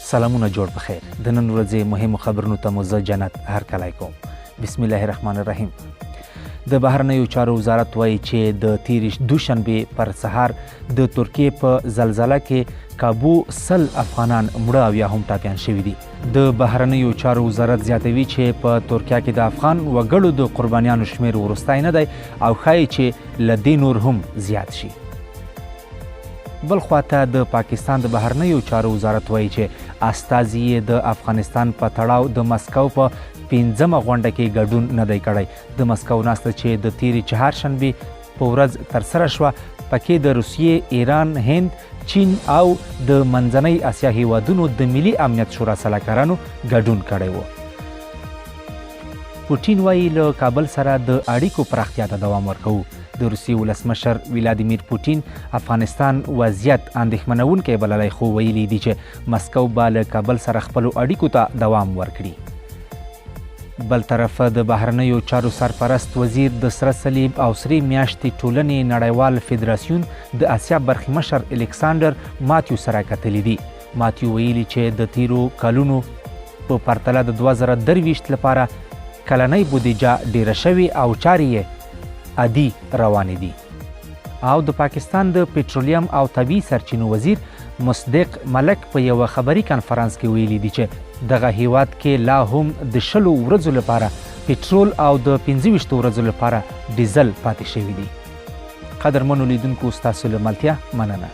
سلامونه جوړ بخیر. د نن ورځې مهمو خبرونو ته مو زه جنت هرکلی کوم. بسم الله الرحمن الرحیم. د بهرنیو چارو وزارت وایي چې د تېرې دوشنبې پر سهار د ترکیې په زلزله کې کابو 100 افغانان مړه او یا هم ټپیان شوي دي. د بهرنیو چارو وزارت زیاتوي چې په ترکیه کې د افغان وګړو د قربانیانو شمیر وروستی نه دی او ښایي چې له دې نور هم زیات شي. بل خواته د پاکستان د بهرنیو چارو وزارت وایي چې استازي یې د افغانستان په تړاو د مسکو په 5مه غونډه کې ګډون نه دی کړی. د مسکو ناسته چې د تېرې چهارشنبې په ورځ ترسره شوه پکې د روسیې، ایران، هند، چین او د منځنۍ اسیا هیوادونو د ملي امنیت شورا سلاکارانو ګډون کړی و. پوټین وایي له کابل سره د اړیکو پراختیا ته دوام ورکوو. د روسیې ولسمشر ولادیمیر پوټین افغانستان وضعیت اندېښمنونکی بللی خو ویلي دي چې مسکو به له کابل سره خپلو اړیکو ته دوام ورکړي. بل طرف د بهرنیو چارو سرپرست وزیر د سره صلیب او سرې میاشتې ټولنې نړیوال فدراسیون د اسیا برخې مشر الکساندر ماتیو سره کتلي دي. ماتیو ویلي چې د تیرو کلونو په پرتله د 2023 لپاره کلنۍ بودیجه ډیره شوې او چارې یې عادي روانې دي. او د پاکستان د پټرولیم او طبیعي سرچینو وزیر مصدق ملک په یوه خبري کنفرانس کې ویلي دي چې دغه هیواد کې لا هم د 20 ورځو لپاره پټرول او د 25 ورځو لپاره ډیزل پاتې شوي دي. قدرمنو لیدونکو ستاسو له ملتیا مننه.